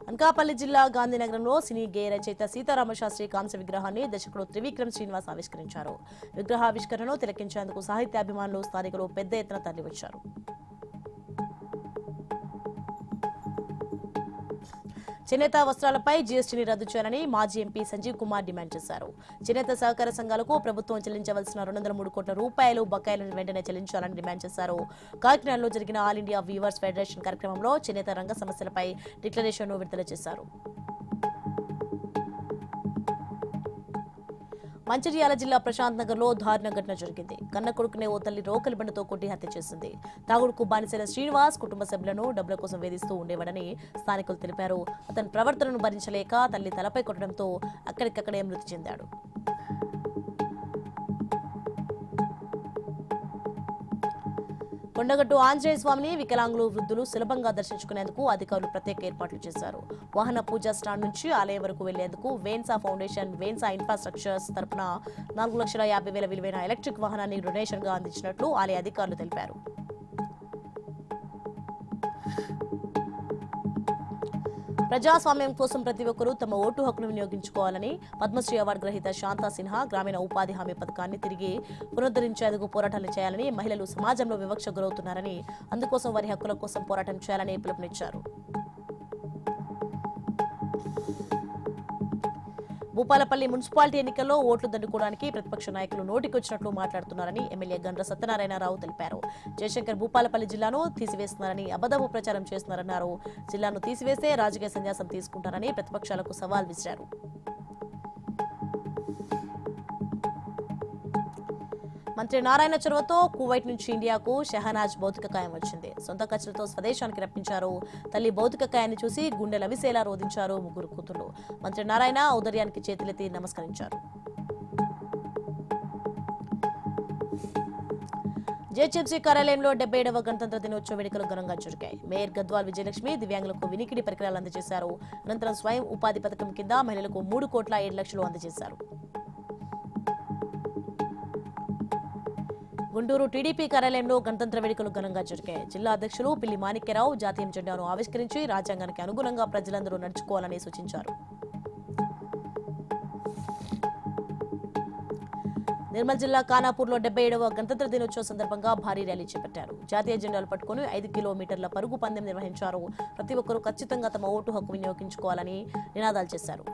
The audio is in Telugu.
అనకాపల్లి జిల్లా గాంధీనగరంలో సినీ గేయ రచయిత సీతారామశాస్త్రి కాంస్య విగ్రహాన్ని దర్శకుడు త్రివిక్రమ్ శ్రీనివాస్ ఆవిష్కరించారు. విగ్రహావిష్కరణను తిలకించేందుకు సాహిత్యాభిమానులు, స్థానికులు పెద్ద ఎత్తున తరలివచ్చారు. చేనేత వస్త్రాలపై జీఎస్టీని రద్దు చేయాలని మాజీ ఎంపీ సంజీవ్ కుమార్ డిమాండ్ చేశారు. చేనేత సహకార సంఘాలకు ప్రభుత్వం చెల్లించవలసిన 203 కోట్ల రూపాయలు బకాయిలను వెంటనే చెల్లించాలని డిమాండ్ చేశారు. కాకినాడలో జరిగిన ఆల్ ఇండియా వీవర్స్ ఫెడరేషన్ కార్యక్రమంలో చేనేత రంగ సమస్యలపై డిక్లరేషన్ను విడుదల చేశారు. మంచిర్యాల జిల్లా ప్రశాంత్ నగర్ లో దారుణ ఘటన జరిగింది. కన్న కొడుకునే ఓ తల్లి రోకలి బండతో కొట్టి హత్య చేసింది. తాగుడుకు బానిసైన శ్రీనివాస్ కుటుంబ సభ్యులను డబ్బుల కోసం వేధిస్తూ ఉండేవాడని స్థానికులు తెలిపారు. అతని ప్రవర్తనను భరించలేక తల్లి తలపై కొట్టడంతో అక్కడికక్కడే మృతి చెందాడు. కొండగట్టు ఆంజనేయ స్వామిని వికలాంగులు, వృద్ధులు సులభంగా దర్శించుకునేందుకు అధికారులు ప్రత్యేక ఏర్పాట్లు చేశారు. వాహన పూజా స్టాండ్ నుంచి ఆలయం వరకు వెళ్లేందుకు వేన్సా ఫౌండేషన్, వేన్సా ఇన్ఫ్రాస్ట్రక్చర్స్ తరపున 4,50,000 విలువైన ఎలక్ట్రిక్ వాహనాన్ని డొనేషన్ గా అందించినట్లు ఆలయ అధికారులు తెలిపారు. ప్రజాస్వామ్యం కోసం ప్రతి ఒక్కరూ తమ ఓటు హక్కును వినియోగించుకోవాలని పద్మశ్రీ అవార్డు గ్రహీత శాంతా సిన్హా గ్రామీణ ఉపాధి హామీ పథకాన్ని తిరిగి పునరుద్ధరించేందుకు పోరాటాలు చేయాలని, మహిళలు సమాజంలో వివక్ష గురవుతున్నారని, అందుకోసం వారి హక్కుల కోసం పోరాటం చేయాలని పిలుపునిచ్చారు. భూపాలపల్లి మున్సిపాలిటీ ఎన్నికల్లో ఓట్లు దండుకోవడానికి ప్రతిపక్ష నాయకులు నోటికొచ్చినట్లు మాట్లాడుతున్నారని ఎమ్మెల్యే గండ్ర సత్యనారాయణరావు తెలిపారు. జయశంకర్ భూపాలపల్లి జిల్లాను తీసివేస్తున్నారని అబద్ధపు ప్రచారం చేస్తున్నారన్నారు. జిల్లాను తీసివేస్తే రాజకీయ సన్యాసం తీసుకుంటారని ప్రతిపక్షాలకు సవాల్ విసిరారు. మంత్రి నారాయణ చొరవతో కువైట్ నుంచి ఇండియాకు షెహనాజ్ భౌతిక కాయం వచ్చింది. సొంత ఖర్చులతో స్వదేశానికి రప్పించారు. తల్లి భౌతిక కాయాన్ని చూసి గుండె లవిసేలా రోధించారు ముగ్గురు కూతుర్లు. మంత్రి నారాయణ ఔదర్యానికి చేతులెత్తి నమస్కరించారు. జేహెచ్ఎంసీ కార్యాలయంలో 77వ గణతంత్ర దినోత్సవ వేడుకలు ఘనంగా జరిగాయి. మేయర్ గద్వాల్ విజయలక్ష్మి దివ్యాంగులకు వినికిడి పరికరాలు అందజేశారు. అనంతరం స్వయం ఉపాధి పథకం కింద మహిళలకు 3,07,00,000 అందజేశారు. గుంటూరు టీడీపీ కార్యాలయంలో గణతంత్ర వేడుకలు ఘనంగా జరిగాయి. జిల్లా అధ్యక్షులు పిల్లి మాణిక్యరావు జాతీయ జెండాను ఆవిష్కరించి రాజ్యాంగానికి అనుగుణంగా ప్రజలందరూ నడుచుకోవాలని సూచించారు. నిర్మల్ జిల్లా ఖానాపూర్లో 77వ గణతంత్ర దినోత్సవం సందర్భంగా భారీ ర్యాలీ చేపట్టారు. జాతీయ జెండాలు పట్టుకుని 5 కిలోమీటర్ల పరుగు పందెం నిర్వహించారు. ప్రతి ఒక్కరూ ఖచ్చితంగా తమ ఓటు హక్కు వినియోగించుకోవాలని నినాదాలు చేశారు.